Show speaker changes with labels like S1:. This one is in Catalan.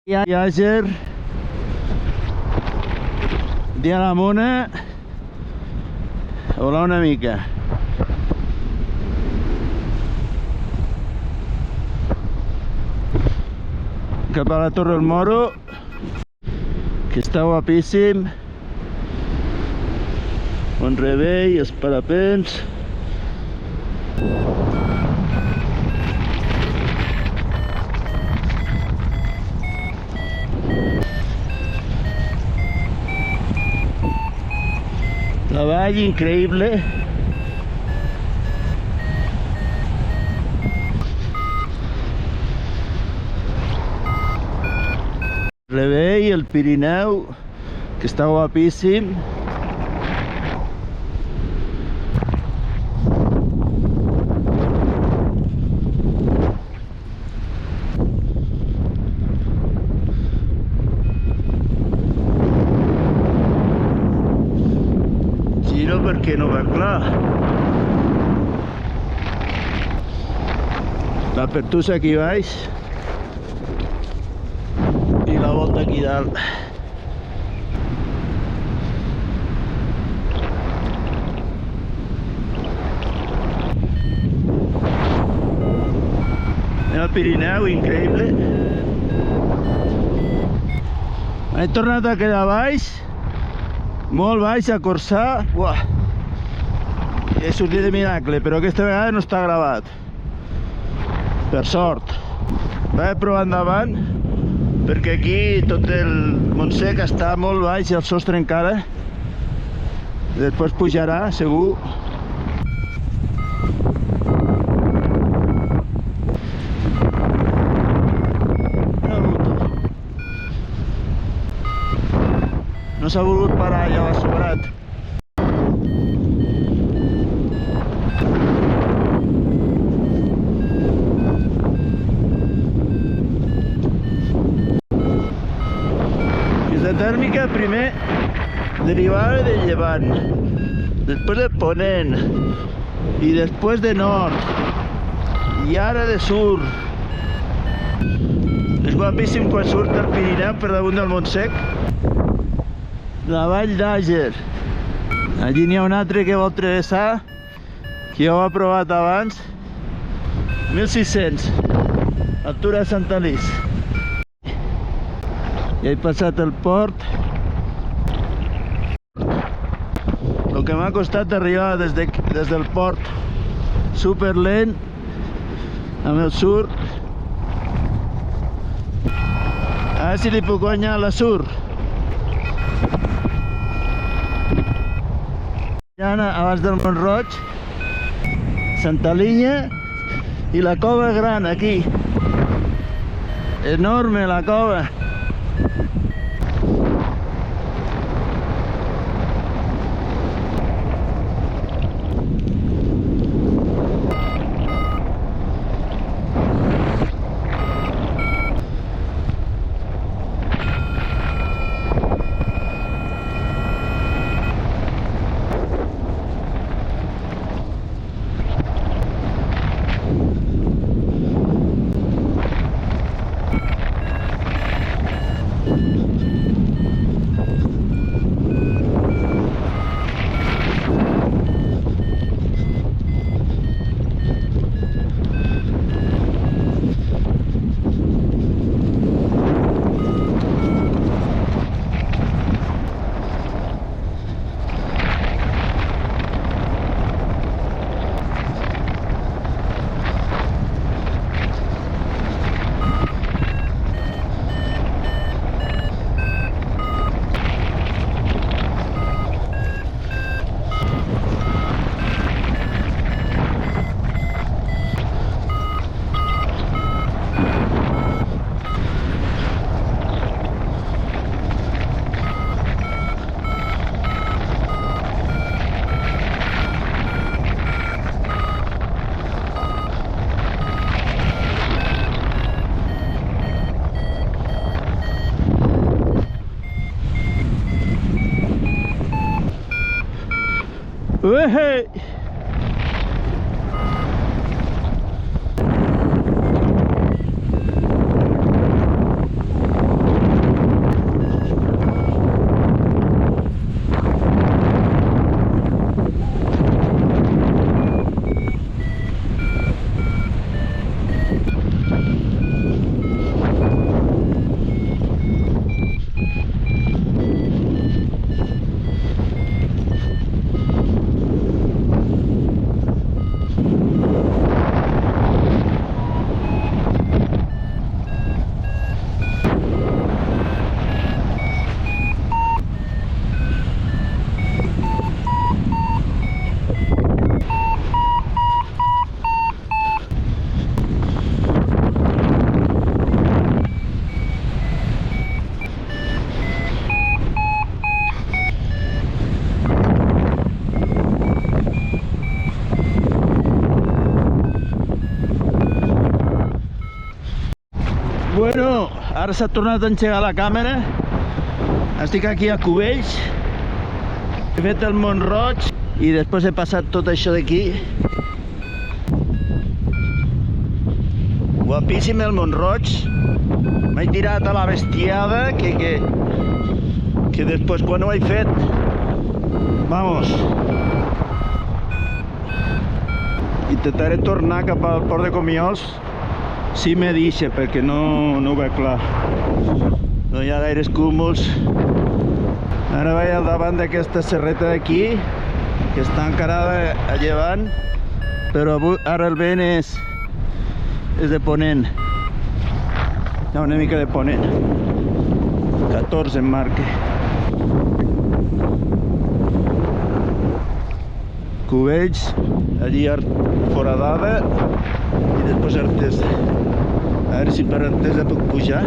S1: Àger de la Mona. Hola una mica. Cap a la Torre del Moro, que està guapíssim. Un rebell, els parapents. La vall increïble. Rebell, el Pirineu, que està guapíssim. Giro perquè no va clar. La Pertusa aquí baix i la volta aquí dalt. El Pirineu, increïble. He tornat a quedar baix, molt baix, a Corçà. Buah. He sortit de miracle, però aquesta vegada no està gravat. Per sort. Vaig provar endavant, perquè aquí tot el Montsec està molt baix i el sostre encara. Després pujarà, segur. No s'ha volgut parar, ja l'ha sobrat. Aquesta tèrmica primer derivava de llevant, després de ponent i després de nord i ara de sur. És guapíssim quan surt el Pirineu per damunt del Montsec. La vall d'Àger. Allí n'hi ha un altre que vol travessar, que ja ho ha provat abans. 1.600, altura de Sant Alís. Ja he passat el port. El que m'ha costat arribar des del port super lent amb el sur. A veure si li puc guanyar la sur. Abans del Mont-roig, Santa Linya i la cova gran aquí. Enorme la cova. Hey! Ara s'ha tornat a engegar la càmera. Estic aquí a Cubells. He fet el Mont-roig i després he passat tot això d'aquí. Guapíssim el Mont-roig. M'he tirat a la bestiada que després quan ho he fet, vamos, intentaré tornar cap al port de Comiols si me deixa, perquè no ho veig clar, no hi ha gaires cúmuls. Ara vaig al davant d'aquesta serreta d'aquí, que està encarada a llevant, però ara el vent és de ponent. Hi ha una mica de ponent. 14 en marca. Cubells, allí Foradada i després Artesa. A veure si per Artesa puc pujar.